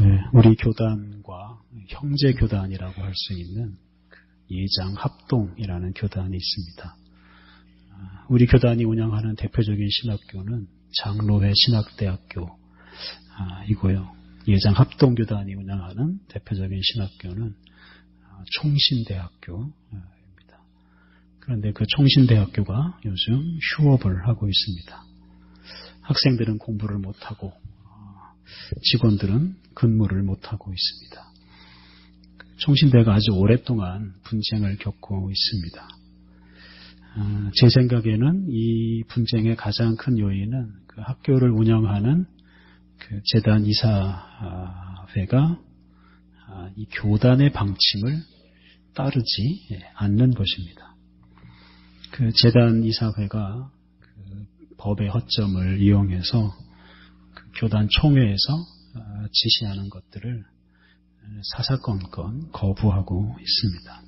네, 우리 교단과 형제 교단이라고 할 수 있는 예장 합동이라는 교단이 있습니다. 우리 교단이 운영하는 대표적인 신학교는 장로회 신학대학교이고요. 예장 합동교단이 운영하는 대표적인 신학교는 총신대학교입니다. 그런데 그 총신대학교가 요즘 휴업을 하고 있습니다. 학생들은 공부를 못하고 직원들은 근무를 못하고 있습니다. 총신대가 아주 오랫동안 분쟁을 겪고 있습니다. 제 생각에는 이 분쟁의 가장 큰 요인은 그 학교를 운영하는 그 재단 이사회가 이 교단의 방침을 따르지 않는 것입니다. 그 재단 이사회가 그 법의 허점을 이용해서 그 교단 총회에서 지시하는 것들을 사사건건 거부하고 있습니다.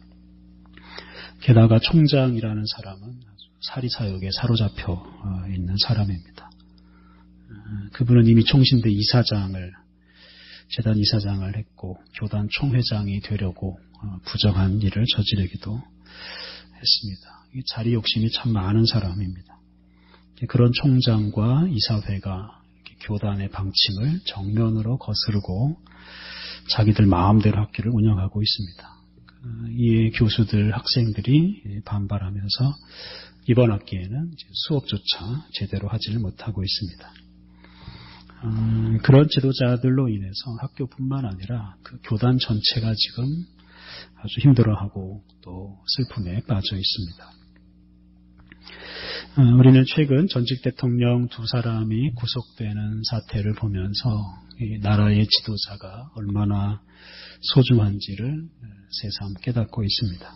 게다가 총장이라는 사람은 사리사욕에 사로잡혀 있는 사람입니다. 그분은 이미 총신대 재단 이사장을 했고 교단 총회장이 되려고 부정한 일을 저지르기도 했습니다. 자리 욕심이 참 많은 사람입니다. 그런 총장과 이사회가 교단의 방침을 정면으로 거스르고 자기들 마음대로 학교를 운영하고 있습니다. 이에 교수들, 학생들이 반발하면서 이번 학기에는 수업조차 제대로 하지를 못하고 있습니다. 그런 지도자들로 인해서 학교뿐만 아니라 그 교단 전체가 지금 아주 힘들어하고 또 슬픔에 빠져 있습니다. 우리는 최근 전직 대통령 두 사람이 구속되는 사태를 보면서 이 나라의 지도자가 얼마나 소중한지를 새삼 깨닫고 있습니다.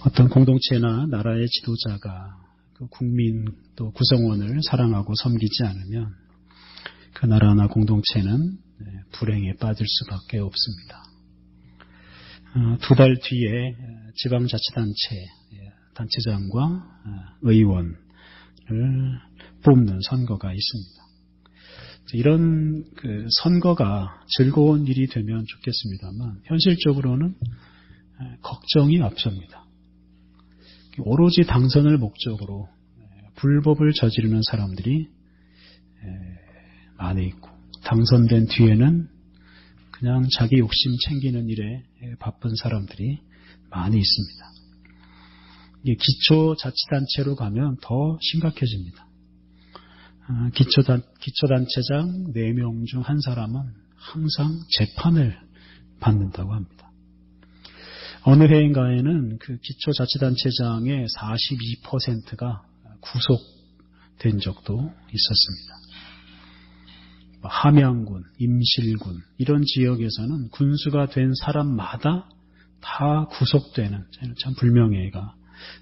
어떤 공동체나 나라의 지도자가 그 국민 또 구성원을 사랑하고 섬기지 않으면 그 나라나 공동체는 불행에 빠질 수밖에 없습니다. 2달 뒤에 지방자치단체장과 의원을 뽑는 선거가 있습니다. 이런 그 선거가 즐거운 일이 되면 좋겠습니다만 현실적으로는 걱정이 앞섭니다. 오로지 당선을 목적으로 불법을 저지르는 사람들이 많이 있고 당선된 뒤에는 그냥 자기 욕심 챙기는 일에 바쁜 사람들이 많이 있습니다. 기초자치단체로 가면 더 심각해집니다. 기초단체장 4명 중 한 사람은 항상 재판을 받는다고 합니다. 어느 해인가에는 그 기초자치단체장의 42%가 구속된 적도 있었습니다. 함양군, 임실군 이런 지역에서는 군수가 된 사람마다 다 구속되는 참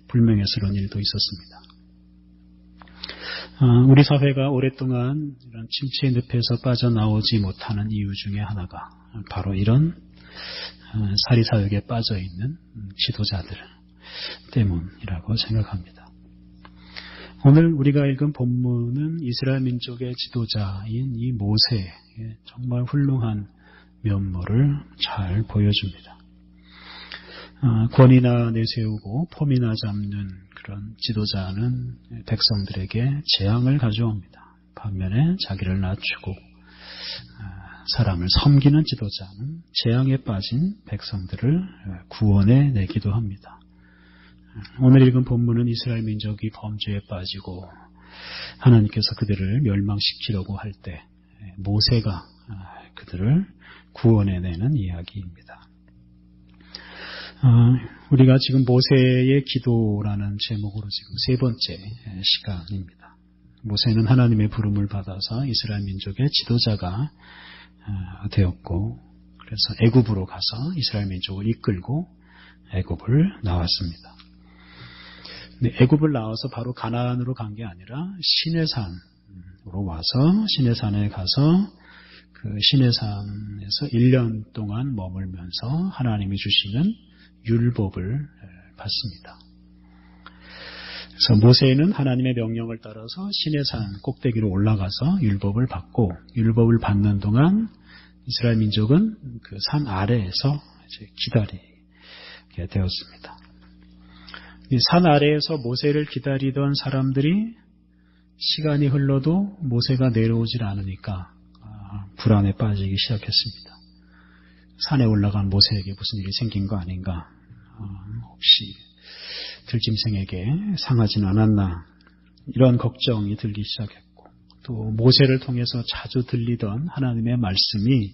불명예스러운 일도 있었습니다. 우리 사회가 오랫동안 이런 침체의 늪에서 빠져나오지 못하는 이유 중에 하나가 바로 이런 사리사욕에 빠져있는 지도자들 때문이라고 생각합니다. 오늘 우리가 읽은 본문은 이스라엘 민족의 지도자인 이 모세의 정말 훌륭한 면모를 잘 보여줍니다. 권위나 내세우고 폼이나 잡는 그런 지도자는 백성들에게 재앙을 가져옵니다. 반면에 자기를 낮추고 사람을 섬기는 지도자는 재앙에 빠진 백성들을 구원해 내기도 합니다. 오늘 읽은 본문은 이스라엘 민족이 범죄에 빠지고 하나님께서 그들을 멸망시키려고 할 때 모세가 그들을 구원해 내는 이야기입니다. 우리가 지금 모세의 기도라는 제목으로 지금 3번째 시간입니다. 모세는 하나님의 부름을 받아서 이스라엘 민족의 지도자가 되었고 그래서 애굽으로 가서 이스라엘 민족을 이끌고 애굽을 나왔습니다. 애굽을 나와서 바로 가나안으로 간 게 아니라 시내산으로 와서 시내산에 가서 그 시내산에서 1년 동안 머물면서 하나님이 주시는 율법을 받습니다. 그래서 모세는 하나님의 명령을 따라서 시내산 꼭대기로 올라가서 율법을 받고 율법을 받는 동안 이스라엘 민족은 그 산 아래에서 이제 기다리게 되었습니다. 이 산 아래에서 모세를 기다리던 사람들이 시간이 흘러도 모세가 내려오질 않으니까 불안에 빠지기 시작했습니다. 산에 올라간 모세에게 무슨 일이 생긴 거 아닌가? 혹시 들짐승에게 상하진 않았나? 이런 걱정이 들기 시작했고 또 모세를 통해서 자주 들리던 하나님의 말씀이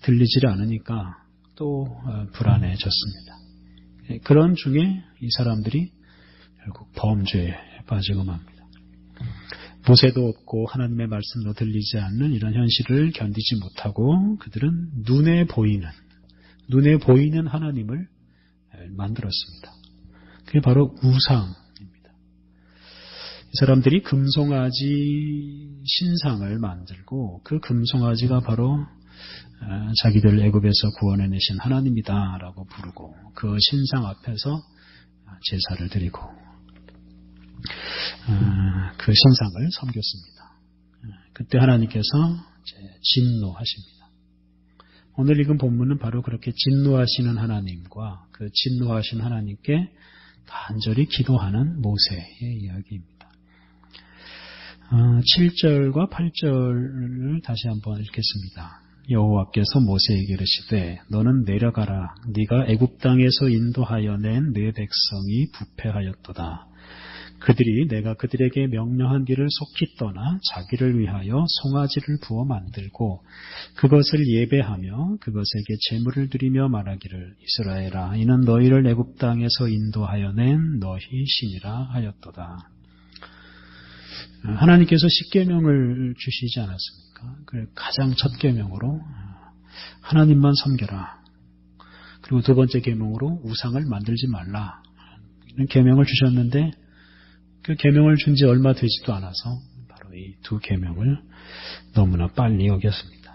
들리질 않으니까 또 불안해졌습니다. 그런 중에 이 사람들이 결국 범죄에 빠지고 맙니다. 모세도 없고 하나님의 말씀도 들리지 않는 이런 현실을 견디지 못하고 그들은 눈에 보이는 하나님을 만들었습니다. 그게 바로 우상입니다. 이 사람들이 금송아지 신상을 만들고 그 금송아지가 바로 자기들 애굽에서 구원해내신 하나님이다라고 부르고 그 신상 앞에서 제사를 드리고 그 신상을 섬겼습니다. 그때 하나님께서 진노하십니다. 오늘 읽은 본문은 바로 그렇게 진노하시는 하나님과 그 진노하신 하나님께 간절히 기도하는 모세의 이야기입니다. 7절과 8절을 다시 한번 읽겠습니다. 여호와께서 모세에게 이르시되 너는 내려가라. 네가 애굽 땅에서 인도하여 낸 내 백성이 부패하였도다. 그들이 내가 그들에게 명령한 길을 속히 떠나 자기를 위하여 송아지를 부어 만들고 그것을 예배하며 그것에게 제물을 드리며 말하기를 이스라엘아 이는 너희를 애굽 땅에서 인도하여 낸 너희 신이라 하였도다. 하나님께서 십계명을 주시지 않았습니까? 그 가장 첫 계명으로 하나님만 섬겨라. 그리고 두 번째 계명으로 우상을 만들지 말라. 이런 계명을 주셨는데 그 계명을 준 지 얼마 되지도 않아서 바로 이 두 계명을 너무나 빨리 어겼습니다.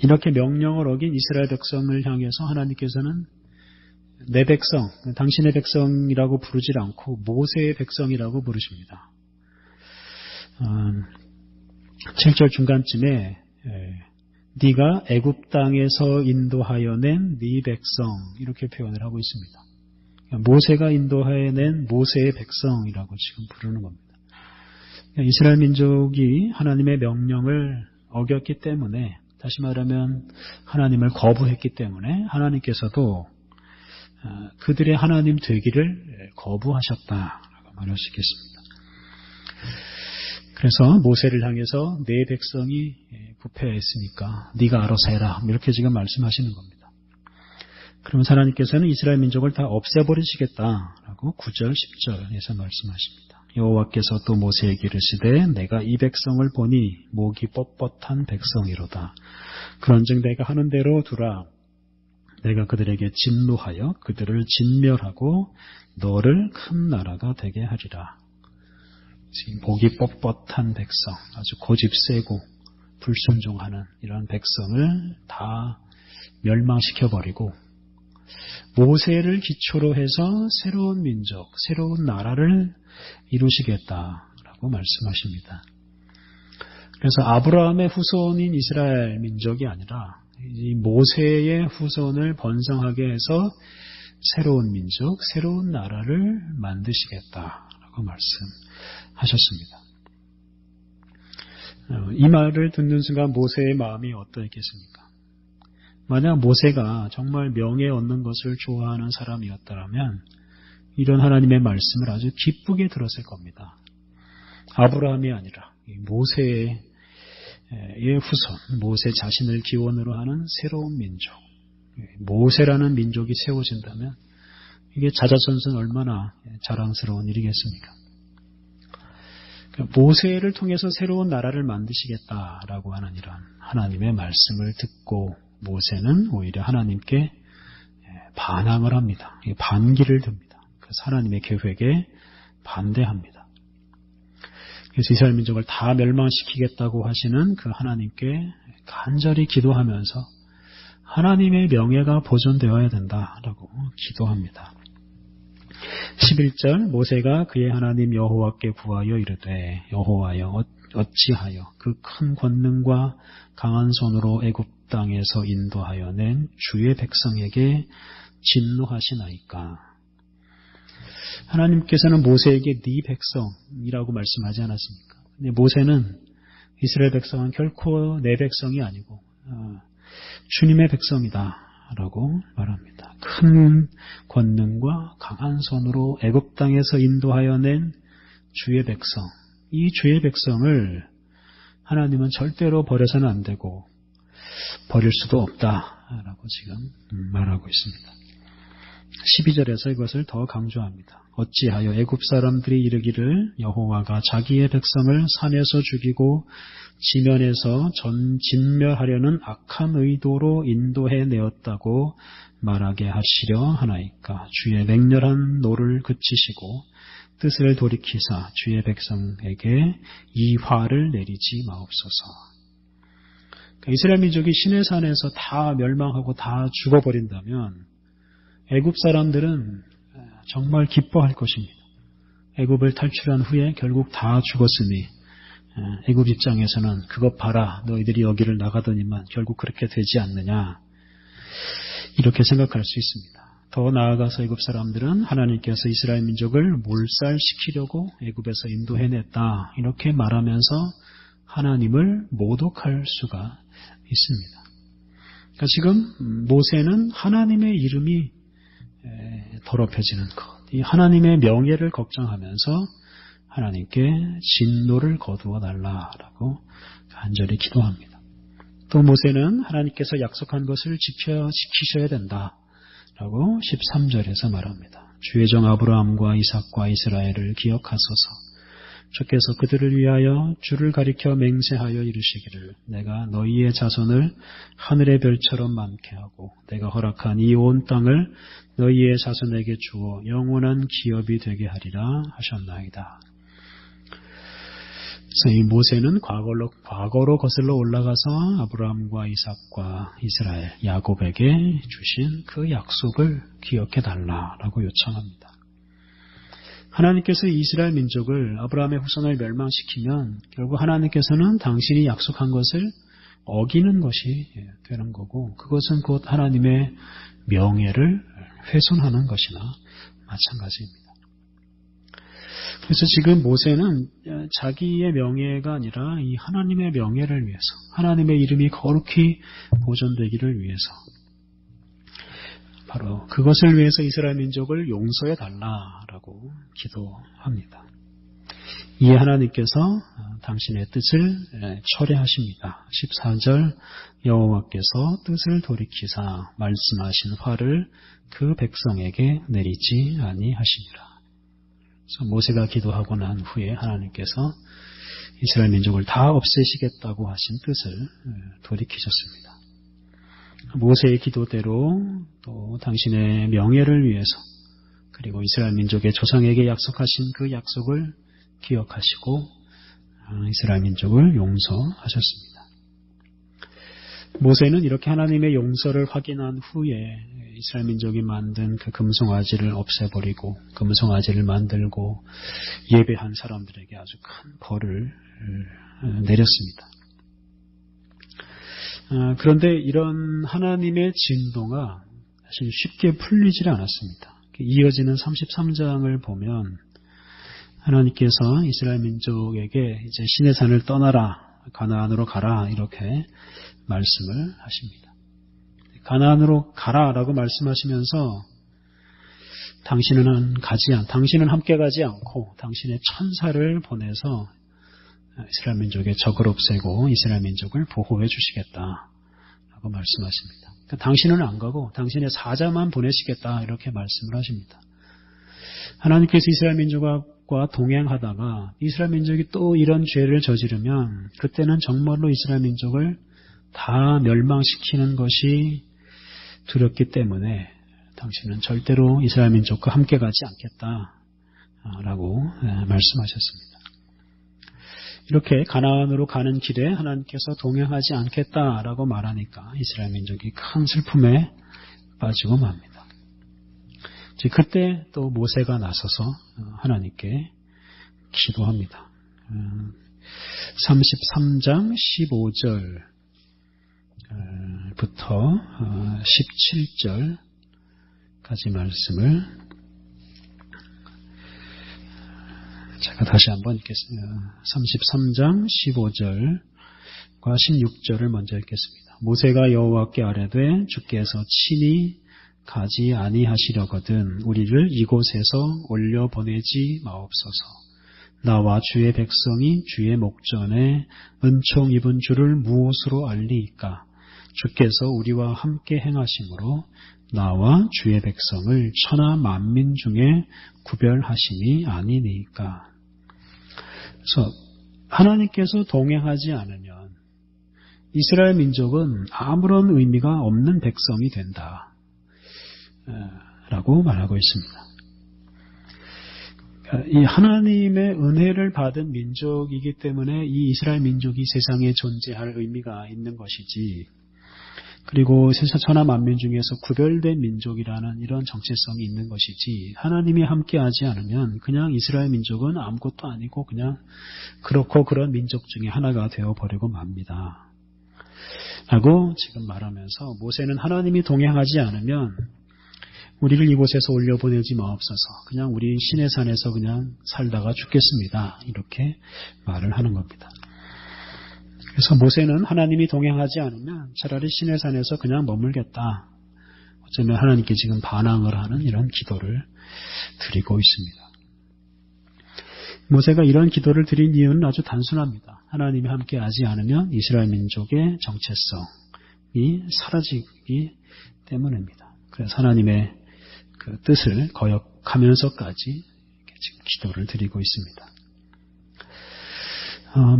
이렇게 명령을 어긴 이스라엘 백성을 향해서 하나님께서는 내 백성, 당신의 백성이라고 부르지 않고 모세의 백성이라고 부르십니다. 7절 중간쯤에 네가 애굽 땅에서 인도하여 낸 네 백성 이렇게 표현을 하고 있습니다. 모세가 인도해낸 모세의 백성이라고 지금 부르는 겁니다. 이스라엘 민족이 하나님의 명령을 어겼기 때문에 다시 말하면 하나님을 거부했기 때문에 하나님께서도 그들의 하나님 되기를 거부하셨다라고 말할 수 있겠습니다. 그래서 모세를 향해서 내 백성이 부패했으니까 네가 알아서 해라 이렇게 지금 말씀하시는 겁니다. 그러면 하나님께서는 이스라엘 민족을 다 없애버리시겠다라고 9절, 10절에서 말씀하십니다. 여호와께서 또 모세에게 이르시되 내가 이 백성을 보니 목이 뻣뻣한 백성이로다. 그런즉 내가 하는 대로 두라. 내가 그들에게 진노하여 그들을 진멸하고 너를 큰 나라가 되게 하리라. 목이 뻣뻣한 백성, 아주 고집 세고 불순종하는 이런 백성을 다 멸망시켜버리고 모세를 기초로 해서 새로운 민족, 새로운 나라를 이루시겠다라고 말씀하십니다. 그래서 아브라함의 후손인 이스라엘 민족이 아니라 이 모세의 후손을 번성하게 해서 새로운 민족, 새로운 나라를 만드시겠다라고 말씀하셨습니다. 이 말을 듣는 순간 모세의 마음이 어떠했겠습니까? 만약 모세가 정말 명예 얻는 것을 좋아하는 사람이었다면 이런 하나님의 말씀을 아주 기쁘게 들었을 겁니다. 아브라함이 아니라 모세의 후손, 모세 자신을 기원으로 하는 새로운 민족, 모세라는 민족이 세워진다면 이게 자자손손 얼마나 자랑스러운 일이겠습니까? 모세를 통해서 새로운 나라를 만드시겠다라고 하는 이런 하나님의 말씀을 듣고 모세는 오히려 하나님께 반항을 합니다. 반기를 듭니다. 그래서 하나님의 계획에 반대합니다. 그래서 이스라엘 민족을 다 멸망시키겠다고 하시는 그 하나님께 간절히 기도하면서 하나님의 명예가 보존되어야 된다라고 기도합니다. 11절 모세가 그의 하나님 여호와께 구하여 이르되 여호와여 어찌하여 그 큰 권능과 강한 손으로 애굽 땅에서 인도하여 낸 주의 백성에게 진노하시나이까. 하나님께서는 모세에게 네 백성이라고 말씀하지 않았습니까? 근데 모세는 이스라엘 백성은 결코 내 백성이 아니고 주님의 백성이다 라고 말합니다. 큰 권능과 강한 손으로 애굽 땅에서 인도하여 낸 주의 백성, 이 주의 백성을 하나님은 절대로 버려서는 안 되고 버릴 수도 없다라고 지금 말하고 있습니다. 12절에서 이것을 더 강조합니다. 어찌하여 애굽 사람들이 이르기를 여호와가 자기의 백성을 산에서 죽이고 지면에서 진멸하려는 악한 의도로 인도해 내었다고 말하게 하시려 하나이까. 주의 맹렬한 노를 그치시고 뜻을 돌이키사 주의 백성에게 이 화를 내리지 마옵소서. 그러니까 이스라엘 민족이 시내산에서 다 멸망하고 다 죽어버린다면 애굽 사람들은 정말 기뻐할 것입니다. 애굽을 탈출한 후에 결국 다 죽었으니 애굽 입장에서는 그것 봐라, 너희들이 여기를 나가더니만 결국 그렇게 되지 않느냐, 이렇게 생각할 수 있습니다. 더 나아가서 애굽 사람들은 하나님께서 이스라엘 민족을 몰살시키려고 애굽에서 인도해냈다, 이렇게 말하면서 하나님을 모독할 수가 있습니다. 그러니까 지금 모세는 하나님의 이름이 더럽혀지는 것, 이 하나님의 명예를 걱정하면서 하나님께 진노를 거두어 달라라고 간절히 기도합니다. 또 모세는 하나님께서 약속한 것을 지키셔야 된다라고 13절에서 말합니다. 주의 종 아브라함과 이삭과 이스라엘을 기억하소서. 주께서 그들을 위하여 주를 가리켜 맹세하여 이르시기를 내가 너희의 자손을 하늘의 별처럼 많게 하고 내가 허락한 이 온 땅을 너희의 자손에게 주어 영원한 기업이 되게 하리라 하셨나이다. 그래서 이 모세는 과거로 거슬러 올라가서 아브라함과 이삭과 이스라엘, 야곱에게 주신 그 약속을 기억해 달라라고 요청합니다. 하나님께서 이스라엘 민족을, 아브라함의 후손을 멸망시키면 결국 하나님께서는 당신이 약속한 것을 어기는 것이 되는 거고, 그것은 곧 하나님의 명예를 훼손하는 것이나 마찬가지입니다. 그래서 지금 모세는 자기의 명예가 아니라 이 하나님의 명예를 위해서, 하나님의 이름이 거룩히 보존되기를 위해서, 바로 그것을 위해서 이스라엘 민족을 용서해 달라라고 기도합니다. 이에 하나님께서 당신의 뜻을 철회하십니다. 14절 여호와께서 뜻을 돌이키사 말씀하신 화를 그 백성에게 내리지 아니하시니라. 그래서 모세가 기도하고 난 후에 하나님께서 이스라엘 민족을 다 없애시겠다고 하신 뜻을 돌이키셨습니다. 모세의 기도대로 또 당신의 명예를 위해서, 그리고 이스라엘 민족의 조상에게 약속하신 그 약속을 기억하시고 이스라엘 민족을 용서하셨습니다. 모세는 이렇게 하나님의 용서를 확인한 후에 이스라엘 민족이 만든 그 금송아지를 없애버리고 금송아지를 만들고 예배한 사람들에게 아주 큰 벌을 내렸습니다. 그런데 이런 하나님의 진노가 사실 쉽게 풀리질 않았습니다. 이어지는 33장을 보면 하나님께서 이스라엘 민족에게 이제 시내산을 떠나라, 가나안으로 가라, 이렇게 말씀을 하십니다. 가나안으로 가라라고 말씀하시면서 당신은 함께 가지 않고 당신의 천사를 보내서 이스라엘 민족의 적을 없애고 이스라엘 민족을 보호해 주시겠다라고 말씀하십니다. 그러니까 당신은 안 가고 당신의 사자만 보내시겠다, 이렇게 말씀을 하십니다. 하나님께서 이스라엘 민족과 동행하다가 이스라엘 민족이 또 이런 죄를 저지르면 그때는 정말로 이스라엘 민족을 다 멸망시키는 것이 두렵기 때문에 당신은 절대로 이스라엘 민족과 함께 가지 않겠다라고 말씀하셨습니다. 이렇게 가나안으로 가는 길에 하나님께서 동행하지 않겠다라고 말하니까 이스라엘 민족이 큰 슬픔에 빠지고 맙니다. 그때 또 모세가 나서서 하나님께 기도합니다. 33장 15절부터 17절까지 말씀을 제가 다시 한번 읽겠습니다. 33장 15절과 16절을 먼저 읽겠습니다. 모세가 여호와께 아뢰되 주께서 친히 가지 아니하시려거든 우리를 이곳에서 올려보내지 마옵소서. 나와 주의 백성이 주의 목전에 은총 입은 줄을 무엇으로 알리이까? 주께서 우리와 함께 행하심으로 나와 주의 백성을 천하 만민 중에 구별하심이 아니니까. 그래서 하나님께서 동행하지 않으면 이스라엘 민족은 아무런 의미가 없는 백성이 된다 라고 말하고 있습니다. 이 하나님의 은혜를 받은 민족이기 때문에 이 이스라엘 민족이 세상에 존재할 의미가 있는 것이지, 그리고 세상 천하 만민 중에서 구별된 민족이라는 이런 정체성이 있는 것이지, 하나님이 함께하지 않으면 그냥 이스라엘 민족은 아무것도 아니고 그냥 그렇고 그런 민족 중에 하나가 되어버리고 맙니다 라고 지금 말하면서, 모세는 하나님이 동행하지 않으면 우리를 이곳에서 올려보내지 마옵소서, 그냥 우리 시내산에서 그냥 살다가 죽겠습니다, 이렇게 말을 하는 겁니다. 그래서 모세는 하나님이 동행하지 않으면 차라리 시내산에서 그냥 머물겠다, 어쩌면 하나님께 지금 반항을 하는 이런 기도를 드리고 있습니다. 모세가 이런 기도를 드린 이유는 아주 단순합니다. 하나님이 함께하지 않으면 이스라엘 민족의 정체성이 사라지기 때문입니다. 그래서 하나님의 그 뜻을 거역하면서까지 지금 기도를 드리고 있습니다.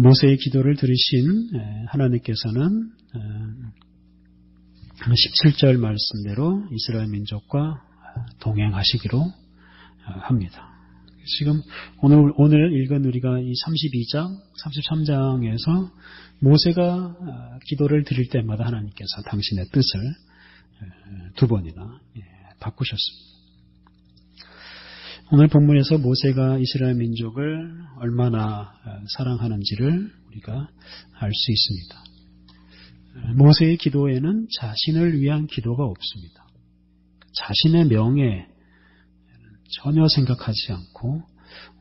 모세의 기도를 들으신 하나님께서는 17절 말씀대로 이스라엘 민족과 동행하시기로 합니다. 지금 오늘 읽은 우리가 이 32장, 33장에서 모세가 기도를 드릴 때마다 하나님께서 당신의 뜻을 두 번이나 바꾸셨습니다. 오늘 본문에서 모세가 이스라엘 민족을 얼마나 사랑하는지를 우리가 알 수 있습니다. 모세의 기도에는 자신을 위한 기도가 없습니다. 자신의 명예는 전혀 생각하지 않고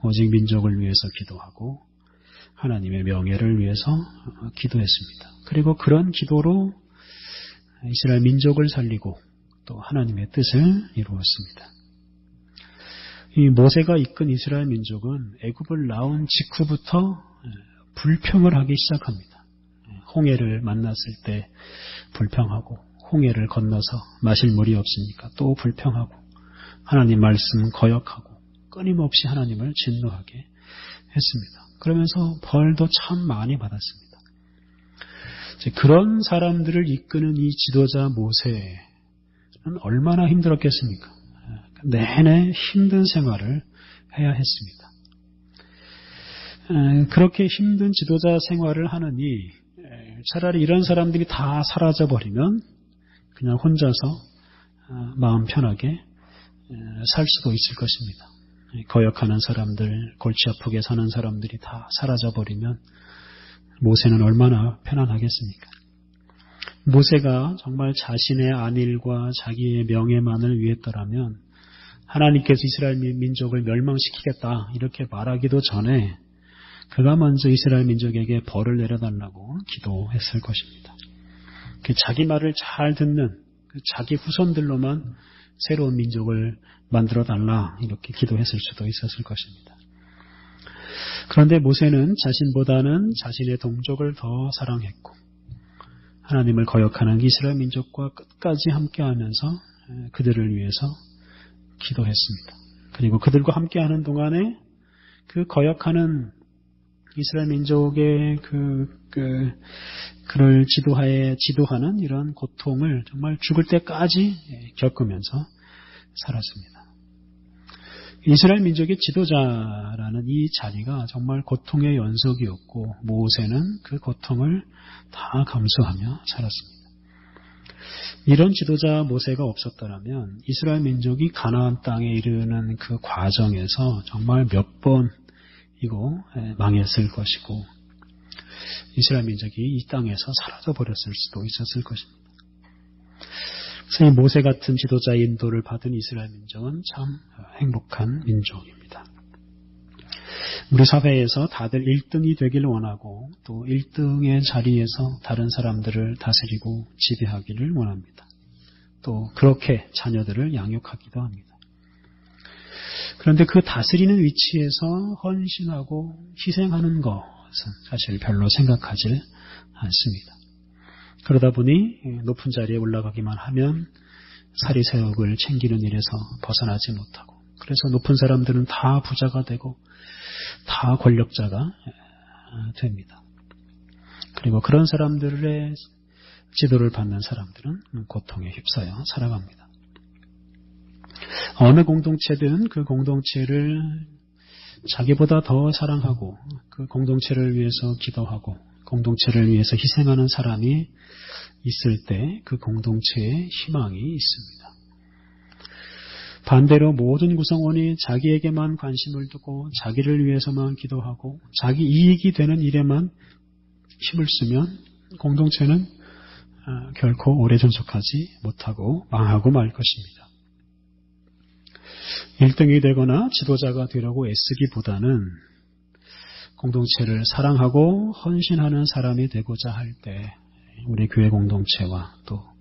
오직 민족을 위해서 기도하고 하나님의 명예를 위해서 기도했습니다. 그리고 그런 기도로 이스라엘 민족을 살리고 또 하나님의 뜻을 이루었습니다. 이 모세가 이끈 이스라엘 민족은 애굽을 나온 직후부터 불평을 하기 시작합니다. 홍해를 만났을 때 불평하고, 홍해를 건너서 마실 물이 없으니까 또 불평하고, 하나님 말씀 거역하고, 끊임없이 하나님을 진노하게 했습니다. 그러면서 벌도 참 많이 받았습니다. 그런 사람들을 이끄는 이 지도자 모세는 얼마나 힘들었겠습니까? 내내 힘든 생활을 해야 했습니다. 그렇게 힘든 지도자 생활을 하느니 차라리 이런 사람들이 다 사라져버리면 그냥 혼자서 마음 편하게 살 수도 있을 것입니다. 거역하는 사람들, 골치 아프게 사는 사람들이 다 사라져버리면 모세는 얼마나 편안하겠습니까? 모세가 정말 자신의 안일과 자기의 명예만을 위했더라면 하나님께서 이스라엘 민족을 멸망시키겠다 이렇게 말하기도 전에 그가 먼저 이스라엘 민족에게 벌을 내려달라고 기도했을 것입니다. 자기 말을 잘 듣는 자기 후손들로만 새로운 민족을 만들어달라 이렇게 기도했을 수도 있었을 것입니다. 그런데 모세는 자신보다는 자신의 동족을 더 사랑했고 하나님을 거역하는 이스라엘 민족과 끝까지 함께하면서 그들을 위해서 기도했습니다. 그리고 그들과 함께하는 동안에 그 거역하는 이스라엘 민족의 그를 지도하는 이런 고통을 정말 죽을 때까지 겪으면서 살았습니다. 이스라엘 민족의 지도자라는 이 자리가 정말 고통의 연속이었고 모세는 그 고통을 다 감수하며 살았습니다. 이런 지도자 모세가 없었더라면 이스라엘 민족이 가나안 땅에 이르는 그 과정에서 정말 몇 번이고 망했을 것이고 이스라엘 민족이 이 땅에서 사라져 버렸을 수도 있었을 것입니다. 그래서 이 모세 같은 지도자의 인도를 받은 이스라엘 민족은 참 행복한 민족입니다. 우리 사회에서 다들 1등이 되길 원하고 또 1등의 자리에서 다른 사람들을 다스리고 지배하기를 원합니다. 또 그렇게 자녀들을 양육하기도 합니다. 그런데 그 다스리는 위치에서 헌신하고 희생하는 것은 사실 별로 생각하지 않습니다. 그러다 보니 높은 자리에 올라가기만 하면 사리새욕을 챙기는 일에서 벗어나지 못하고 그래서 높은 사람들은 다 부자가 되고 다 권력자가 됩니다. 그리고 그런 사람들의 지도를 받는 사람들은 고통에 휩싸여 살아갑니다. 어느 공동체든 그 공동체를 자기보다 더 사랑하고 그 공동체를 위해서 기도하고 공동체를 위해서 희생하는 사람이 있을 때 그 공동체에 희망이 있습니다. 반대로 모든 구성원이 자기에게만 관심을 두고 자기를 위해서만 기도하고 자기 이익이 되는 일에만 힘을 쓰면 공동체는 결코 오래 존속하지 못하고 망하고 말 것입니다. 1등이 되거나 지도자가 되려고 애쓰기보다는 공동체를 사랑하고 헌신하는 사람이 되고자 할 때 우리 교회 공동체와 또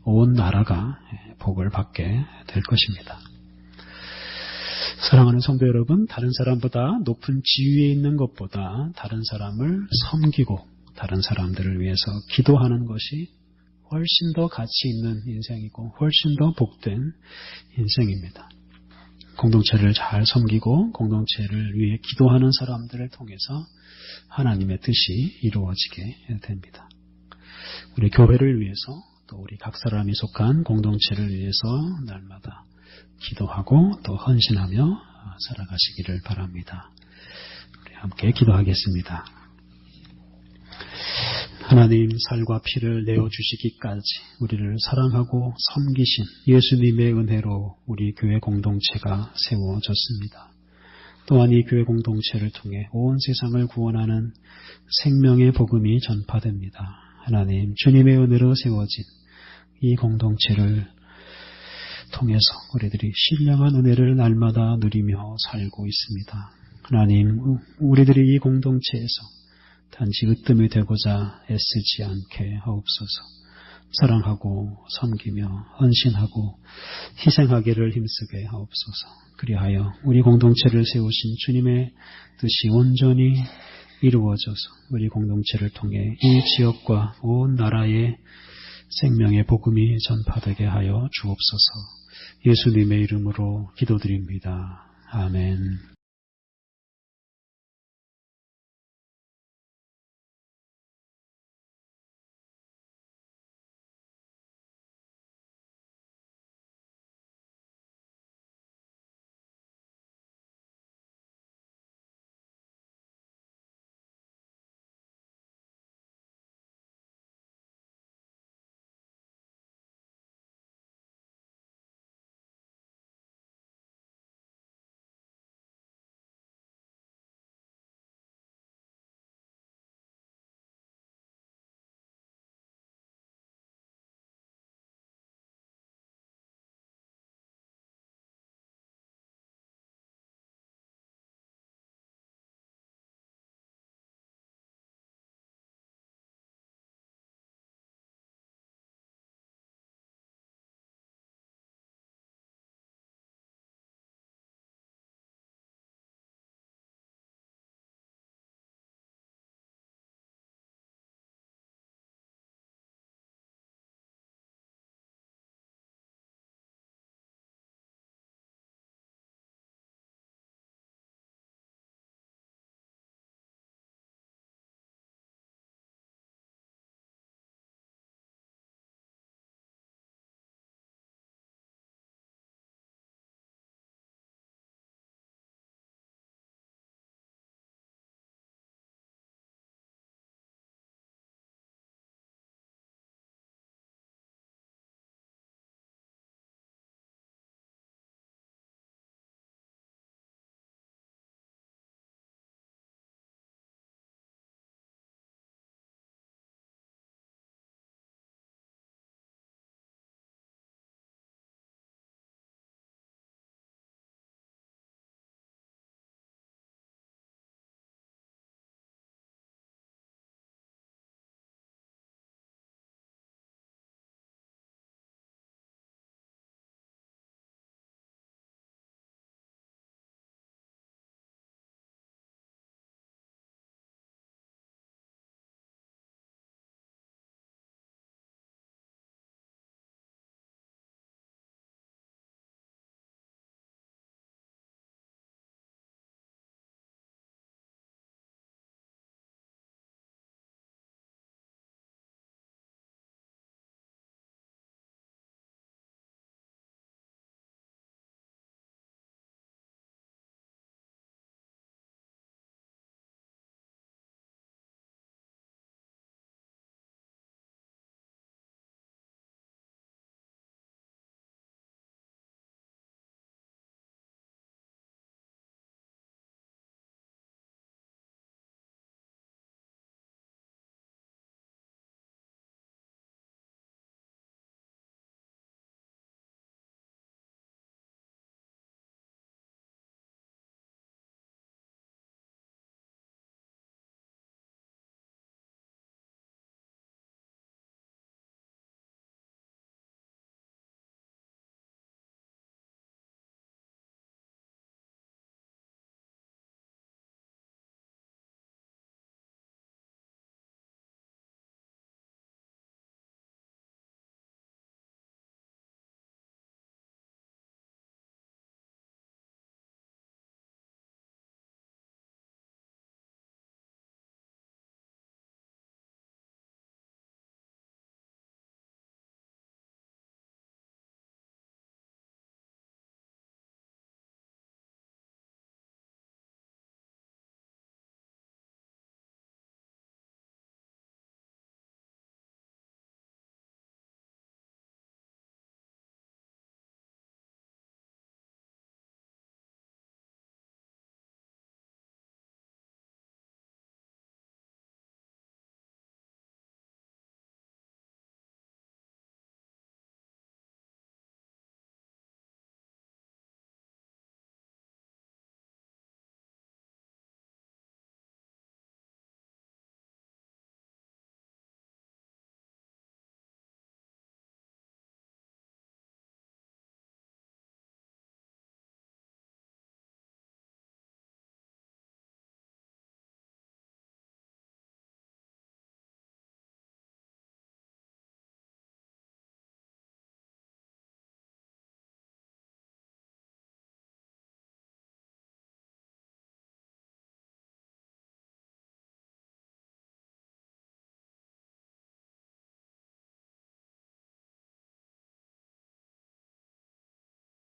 온 나라가 복을 받게 될 것입니다. 사랑하는 성도 여러분, 다른 사람보다 높은 지위에 있는 것보다 다른 사람을 섬기고 다른 사람들을 위해서 기도하는 것이 훨씬 더 가치 있는 인생이고 훨씬 더 복된 인생입니다. 공동체를 잘 섬기고 공동체를 위해 기도하는 사람들을 통해서 하나님의 뜻이 이루어지게 됩니다. 우리 교회를 위해서 또 우리 각 사람이 속한 공동체를 위해서 날마다 기도하고 또 헌신하며 살아가시기를 바랍니다. 우리 함께 기도하겠습니다. 하나님, 살과 피를 내어주시기까지 우리를 사랑하고 섬기신 예수님의 은혜로 우리 교회 공동체가 세워졌습니다. 또한 이 교회 공동체를 통해 온 세상을 구원하는 생명의 복음이 전파됩니다. 하나님, 주님의 은혜로 세워진 이 공동체를 통해서 우리들이 신령한 은혜를 날마다 누리며 살고 있습니다. 하나님, 우리들이 이 공동체에서 단지 으뜸이 되고자 애쓰지 않게 하옵소서. 사랑하고 섬기며 헌신하고 희생하기를 힘쓰게 하옵소서. 그리하여 우리 공동체를 세우신 주님의 뜻이 온전히 이루어져서 우리 공동체를 통해 이 지역과 온 나라에 생명의 복음이 전파되게 하여 주옵소서. 예수님의 이름으로 기도드립니다. 아멘.